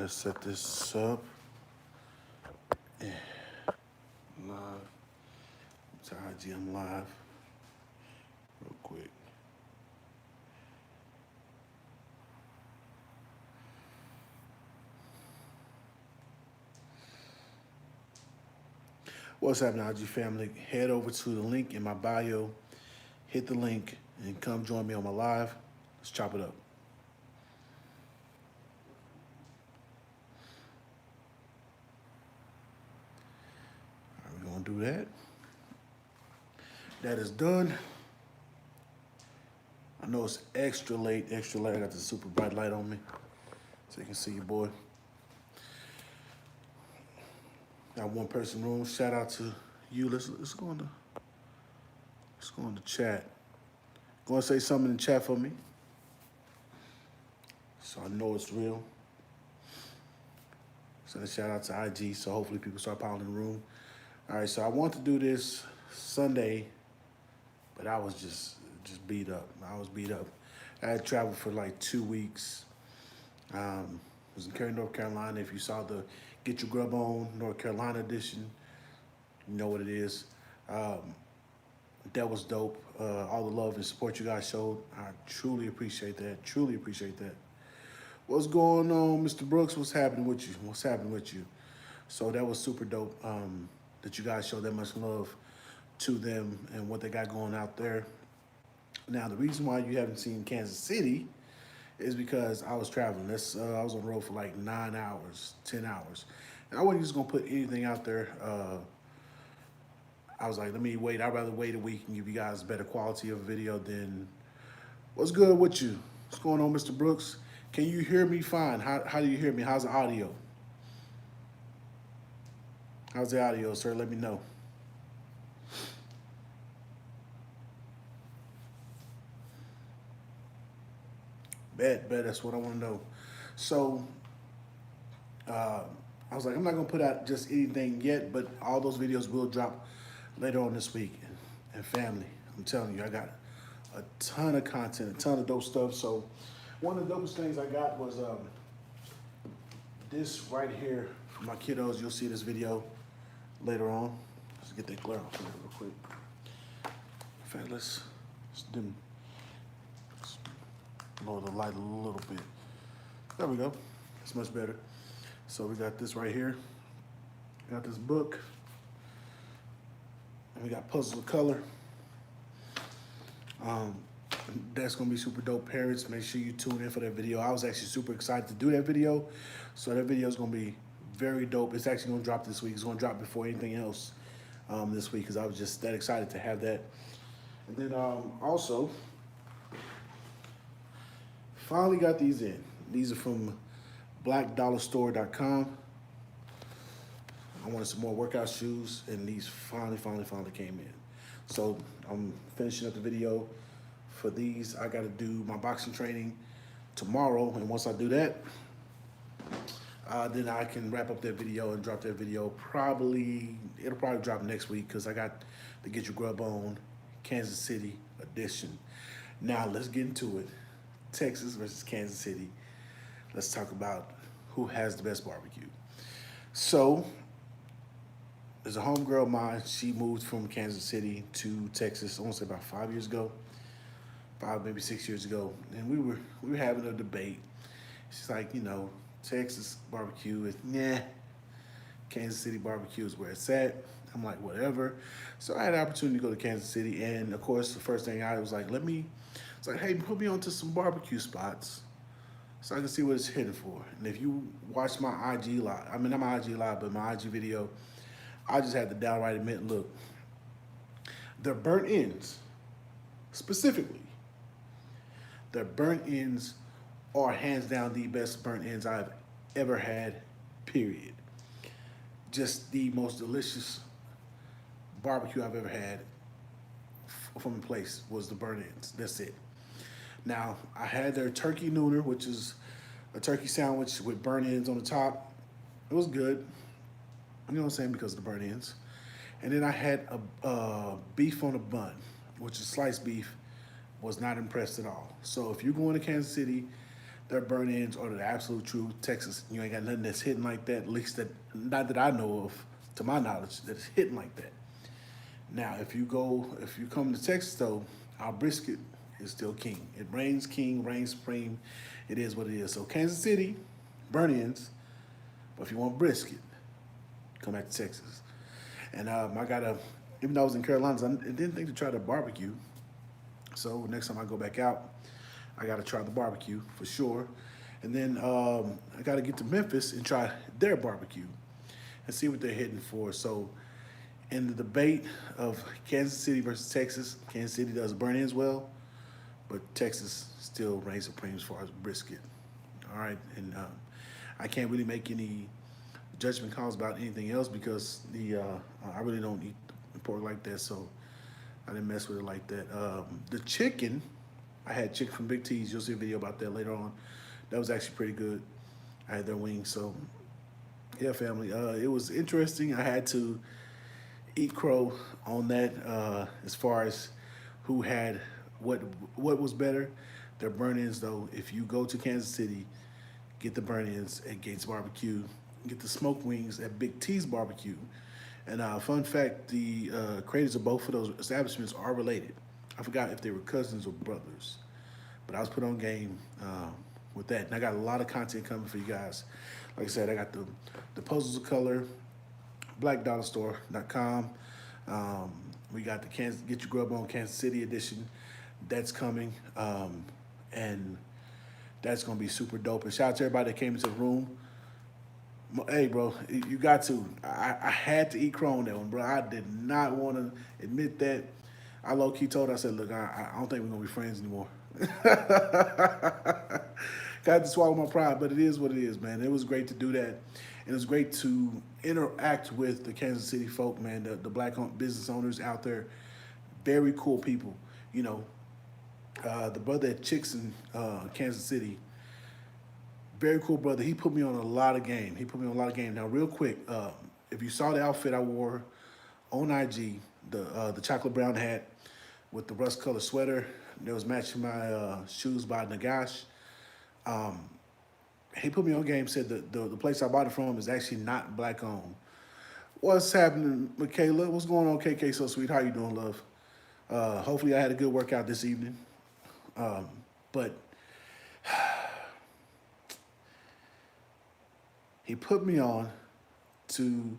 let's set this up. Yeah. Live. To IG, I'm live. Real quick. What's happening, IG family? Head over to the link in my bio, hit the link, and come join me on my live. Let's chop it up. All right, we're gonna do that. That is done. I know it's extra late, extra late. I got the super bright light on me, so you can see your boy. Got one person room. Shout out to you. Let's go into chat. Go and say something in the chat for me, so I know it's real. Send a shout out to IG, so hopefully people start piling in the room. All right, so I want to do this Sunday, but I was just beat up. I was beat up. I had traveled for like 2 weeks. Was in Cary, North Carolina. If you saw the Get Your Grub On North Carolina edition, you know what it is. That was dope. All the love and support you guys showed, I truly appreciate that. Truly appreciate that. What's going on, Mr. Brooks? What's happening with you? What's happening with you? So that was super dope that you guys showed that much love to them and what they got going out there. Now, the reason why you haven't seen Kansas City is because I was traveling. I was on the road for like 9 hours, 10 hours. And I wasn't just gonna put anything out there. I was like, let me wait. I'd rather wait a week and give you guys better quality of a video than what's good with you. What's going on, Mr. Brooks? Can you hear me fine? How do you hear me? How's the audio? How's the audio, sir? Let me know. Bet, that's what I want to know. So, I was like, I'm not going to put out just anything yet, but all those videos will drop later on this week. And family, I'm telling you, I got a ton of content, a ton of dope stuff. So, one of the dopest things I got was this right here for my kiddos. You'll see this video later on. Let's get that glare off here real quick. In fact, let's dim. Lower the light a little bit. There we go. That's much better. So we got this right here. We got this book. And we got Puzzles of Color. That's gonna be super dope. Parents, make sure you tune in for that video. I was actually super excited to do that video. So that video is gonna be very dope. It's actually gonna drop this week. It's gonna drop before anything else this week because I was just that excited to have that. And then also, finally got these in. These are from blackdollarstore.com. I wanted some more workout shoes, and these finally came in. So I'm finishing up the video for these. I got to do my boxing training tomorrow, and once I do that, then I can wrap up that video and drop that video. It'll probably drop next week because I got the Get Your Grub On Kansas City edition. Now let's get into it. Texas versus Kansas City. Let's talk about who has the best barbecue. So, there's a homegirl of mine. She moved from Kansas City to Texas, I want to say about 5 years ago. 5, maybe 6 years ago. And we were having a debate. She's like, you know, Texas barbecue is nah. Kansas City barbecue is where it's at. I'm like, whatever. So I had the opportunity to go to Kansas City, and of course, the first thing I was like, it's like, hey, put me onto some barbecue spots so I can see what it's hitting for. And if you watch my IG live, I mean, not my IG live, but my IG video, I just had to downright admit, look, their burnt ends, specifically, their burnt ends are hands down the best burnt ends I've ever had, period. Just the most delicious barbecue I've ever had from a place was the burnt ends. That's it. Now, I had their turkey nooner, which is a turkey sandwich with burnt ends on the top. It was good. You know what I'm saying? Because of the burnt ends. And then I had a beef on a bun, which is sliced beef. Was not impressed at all. So if you're going to Kansas City, Their burn ends are the absolute truth. Texas, you ain't got nothing that's hitting like that, at least that, not that I know of, to my knowledge, that's hitting like that. Now, if you come to Texas though, our brisket is still king. It reigns king, reigns supreme. It is what it is. So Kansas City, burn ends, but if you want brisket, come back to Texas. And I got even though I was in Carolinas, I didn't think to try the barbecue. So next time I go back out, I got to try the barbecue for sure. And then I got to get to Memphis and try their barbecue and see what they're hitting for. So in the debate of Kansas City versus Texas, Kansas City does burn ends well, but Texas still reigns supreme as far as brisket. All right, and I can't really make any judgment calls about anything else because I really don't eat pork like that, so I didn't mess with it like that. The chicken, I had chicken from Big T's. You'll see a video about that later on. That was actually pretty good. I had their wings, so yeah, family. It was interesting. I had to eat crow on that as far as who had what was better. Their burn-ins, though, if you go to Kansas City, get the burn-ins at Gates Barbecue, get the smoked wings at Big T's Barbecue. And fun fact, the creators of both of those establishments are related. I forgot if they were cousins or brothers, but I was put on game with that. And I got a lot of content coming for you guys. Like I said, I got the Puzzles of Color, blackdollarstore.com. We got the Get Your Grub On Kansas City edition. That's coming. And that's going to be super dope. And shout out to everybody that came into the room. Hey, bro, you got to. I had to eat crow on that one, bro. I did not want to admit that. I low-key told her, I said, look, I don't think we're going to be friends anymore. Got to swallow my pride, but it is what it is, man. It was great to do that. And it was great to interact with the Kansas City folk, man, the black business owners out there. Very cool people. You know, the brother at Chicks in Kansas City, very cool brother. He put me on a lot of game. Now, real quick, if you saw the outfit I wore on IG, the chocolate brown hat with the rust color sweater, that was matching my shoes by Nagash. He put me on game, said the place I bought it from is actually not black owned. What's happening, Michaela? What's going on, KK So Sweet? How you doing, love? Hopefully I had a good workout this evening. But he put me on to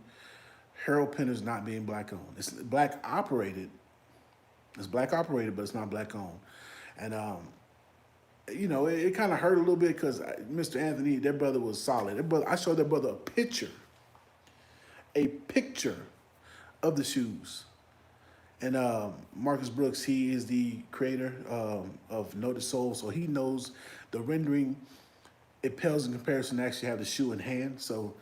Harold Penner's not being black owned. It's black operated. It's black operated, but it's not black owned. And you know, it kind of hurt a little bit because Mr. Anthony, their brother was solid. I showed their brother a picture of the shoes. And Marcus Brooks, he is the creator of Noted Soul, so he knows the rendering. It pales in comparison to actually have the shoe in hand. So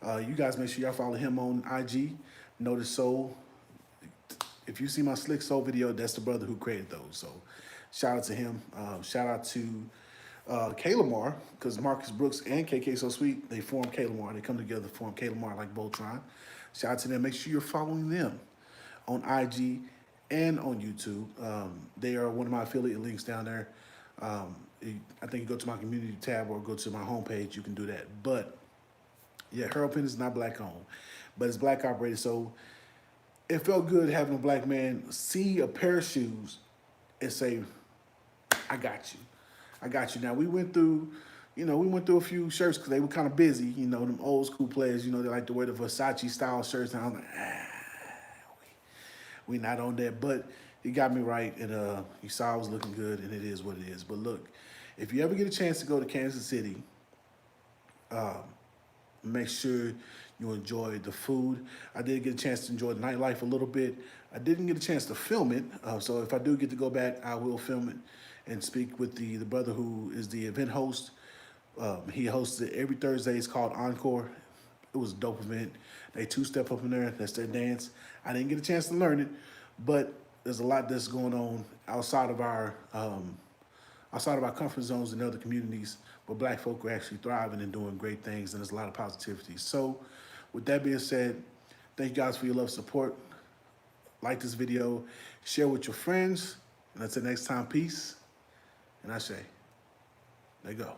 you guys make sure y'all follow him on IG, Noted Soul. If you see my Slick Soul video, that's the brother who created those. So shout out to him. Shout out to K-Lamar, because Marcus Brooks and KK So Sweet, they form K-Lamar. They come together to form K-Lamar like Voltron. Shout out to them. Make sure you're following them on IG and on YouTube. They are one of my affiliate links down there. I think you go to my community tab or go to my homepage, you can do that. But yeah, Harold Penn is not black owned, but it's black operated. So it felt good having a black man see a pair of shoes and say, I got you. I got you. Now we went through a few shirts because they were kind of busy. You know, them old school players, you know, they like to wear the Versace style shirts. And I'm like, we not on that. But he got me right, and you saw I was looking good, and it is what it is. But look, if you ever get a chance to go to Kansas City, make sure you enjoy the food. I did get a chance to enjoy the nightlife a little bit. I didn't get a chance to film it, so if I do get to go back, I will film it and speak with the brother who is the event host. He hosts it every Thursday. It's called Encore. It was a dope event. They two-step up in there. That's their dance. I didn't get a chance to learn it, but there's a lot that's going on outside of our comfort zones in other communities where black folk are actually thriving and doing great things, and there's a lot of positivity. So with that being said, thank you guys for your love and support. Like this video, share with your friends, and until next time, peace. And I say, there you go.